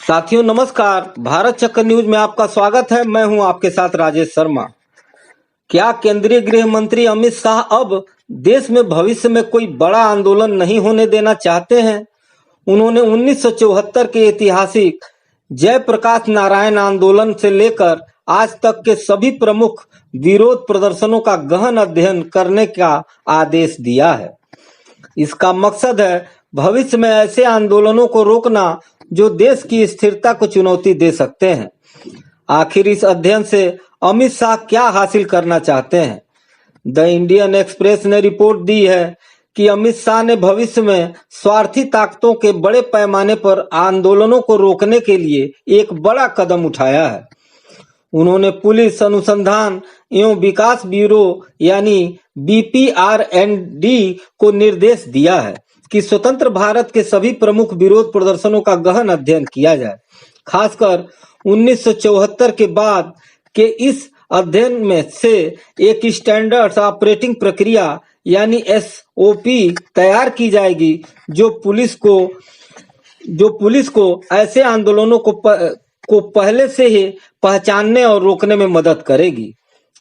साथियों नमस्कार। भारत चक्कर न्यूज में आपका स्वागत है। मैं हूं आपके साथ राजेश शर्मा। क्या केंद्रीय गृह मंत्री अमित शाह अब देश में भविष्य में कोई बड़ा आंदोलन नहीं होने देना चाहते हैं? उन्होंने 1974 के ऐतिहासिक जयप्रकाश नारायण आंदोलन से लेकर आज तक के सभी प्रमुख विरोध प्रदर्शनों का गहन अध्ययन करने का आदेश दिया है। इसका मकसद है भविष्य में ऐसे आंदोलनों को रोकना जो देश की स्थिरता को चुनौती दे सकते हैं। आखिर इस अध्ययन से अमित शाह क्या हासिल करना चाहते हैं? द इंडियन एक्सप्रेस ने रिपोर्ट दी है कि अमित शाह ने भविष्य में स्वार्थी ताकतों के बड़े पैमाने पर आंदोलनों को रोकने के लिए एक बड़ा कदम उठाया है। उन्होंने पुलिस अनुसंधान एवं विकास ब्यूरो यानी बीपीआर&डी को निर्देश दिया है कि स्वतंत्र भारत के सभी प्रमुख विरोध प्रदर्शनों का गहन अध्ययन किया जाए। खासकर 1974 के बाद के इस अध्ययन में से एक स्टैंडर्ड ऑपरेटिंग प्रक्रिया यानी एसओपी तैयार की जाएगी जो पुलिस को ऐसे आंदोलनों को पहले से ही पहचानने और रोकने में मदद करेगी।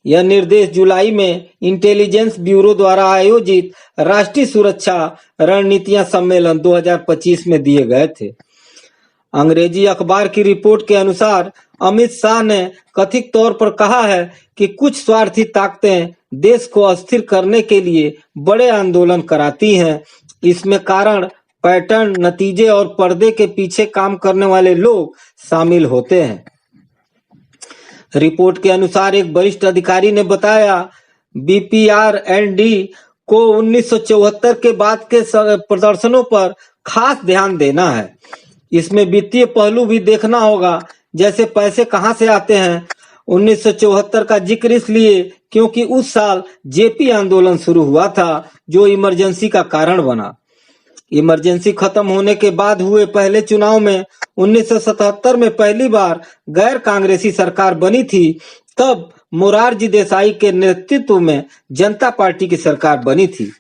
यह निर्देश जुलाई में इंटेलिजेंस ब्यूरो द्वारा आयोजित राष्ट्रीय सुरक्षा रणनीतियां सम्मेलन 2025 में दिए गए थे। अंग्रेजी अखबार की रिपोर्ट के अनुसार अमित शाह ने कथित तौर पर कहा है कि कुछ स्वार्थी ताकतें देश को अस्थिर करने के लिए बड़े आंदोलन कराती हैं। इसमें कारण, पैटर्न, नतीजे और पर्दे के पीछे काम करने वाले लोग शामिल होते हैं। रिपोर्ट के अनुसार एक वरिष्ठ अधिकारी ने बताया बीपीआर&डी को 1974 के बाद के प्रदर्शनों पर खास ध्यान देना है। इसमें वित्तीय पहलू भी देखना होगा, जैसे पैसे कहां से आते हैं। 1974 का जिक्र इसलिए क्योंकि उस साल जेपी आंदोलन शुरू हुआ था जो इमरजेंसी का कारण बना। इमरजेंसी खत्म होने के बाद हुए पहले चुनाव में 1977 में पहली बार गैर कांग्रेसी सरकार बनी थी। तब मोरारजी देसाई के नेतृत्व में जनता पार्टी की सरकार बनी थी।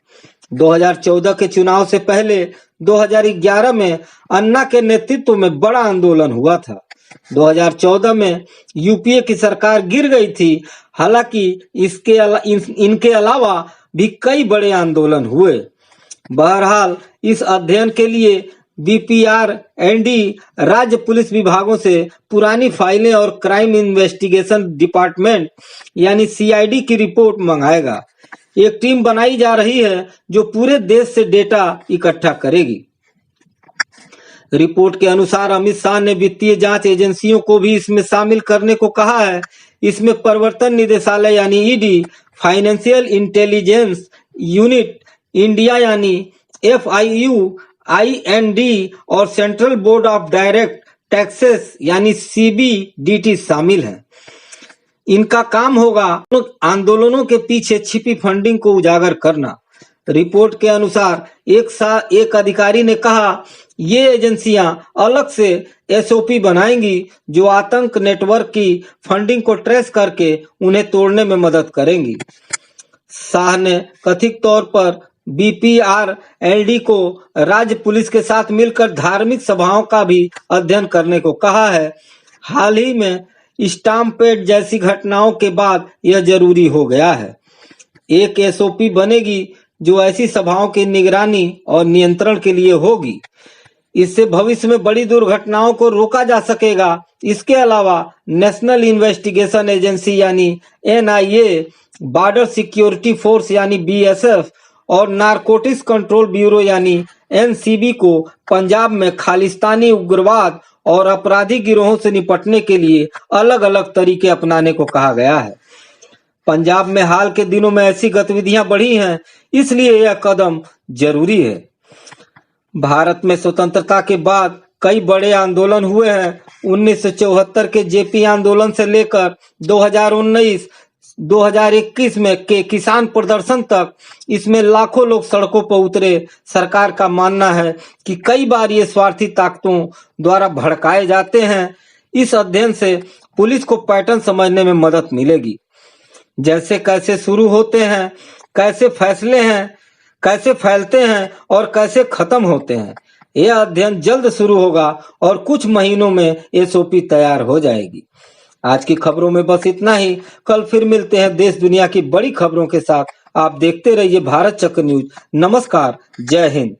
2014 के चुनाव से पहले 2011 में अन्ना के नेतृत्व में बड़ा आंदोलन हुआ था। 2014 में यूपीए की सरकार गिर गई थी। हालांकि इनके अलावा भी कई बड़े आंदोलन हुए। बहरहाल इस अध्ययन के लिए बीपीआर&डी राज्य पुलिस विभागों से पुरानी फाइलें और क्राइम इन्वेस्टिगेशन डिपार्टमेंट यानी सीआईडी की रिपोर्ट मंगाएगा। एक टीम बनाई जा रही है जो पूरे देश से डेटा इकट्ठा करेगी। रिपोर्ट के अनुसार अमित शाह ने वित्तीय जांच एजेंसियों को भी इसमें शामिल करने को कहा है। इसमें प्रवर्तन निदेशालय यानी ED, financial intelligence unit India यानी FIU, IND और central board of direct taxes यानी CBDT शामिल हैं। इनका काम होगा आंदोलनों के पीछे छिपी फंडिंग को उजागर करना। रिपोर्ट के अनुसार एक अधिकारी ने कहा, ये एजेंसियां अलग से SOP बनाएंगी जो आतंक नेटवर्क की फंडिंग को ट्रेस करके उन्हें तोड़ने में मदद करेंगी। शाह ने कथित तौर पर बीपीआर&डी को राज्य पुलिस के साथ मिलकर धार्मिक सभाओं का भी अध्ययन करने को कहा है। हाल ही में स्टाम्पेड जैसी घटनाओं के बाद यह जरूरी हो गया है। एक SOP बनेगी जो ऐसी सभाओं की निगरानी और नियंत्रण के लिए होगी। इससे भविष्य में बड़ी दुर्घटनाओं को रोका जा सकेगा। इसके अलावा नेशनल इन्वेस्टिगेशन एजेंसी यानी NIA, बॉर्डर सिक्योरिटी फोर्स यानी BSF और नारकोटिक्स कंट्रोल ब्यूरो यानी NCB को पंजाब में खालिस्तानी उग्रवाद और आपराधिक गिरोहों से निपटने के लिए अलग अलग तरीके अपनाने को कहा गया है। पंजाब में हाल के दिनों में ऐसी गतिविधियां बढ़ी हैं, इसलिए यह कदम जरूरी है। भारत में स्वतंत्रता के बाद कई बड़े आंदोलन हुए हैं। 1974 के जेपी आंदोलन से लेकर 2019-2021 में के किसान प्रदर्शन तक इसमें लाखों लोग सड़कों पर उतरे। सरकार का मानना है कि कई बार ये स्वार्थी ताकतों द्वारा भड़काए जाते हैं। इस अध्ययन से पुलिस को पैटर्न समझने में मदद मिलेगी, जैसे कैसे शुरू होते हैं, कैसे फैलते हैं और कैसे खत्म होते हैं। यह अध्ययन जल्द शुरू होगा और कुछ महीनों में एसओपी तैयार हो जाएगी। आज की खबरों में बस इतना ही। कल फिर मिलते हैं देश दुनिया की बड़ी खबरों के साथ। आप देखते रहिए भारत चक्र न्यूज। नमस्कार, जय हिंद।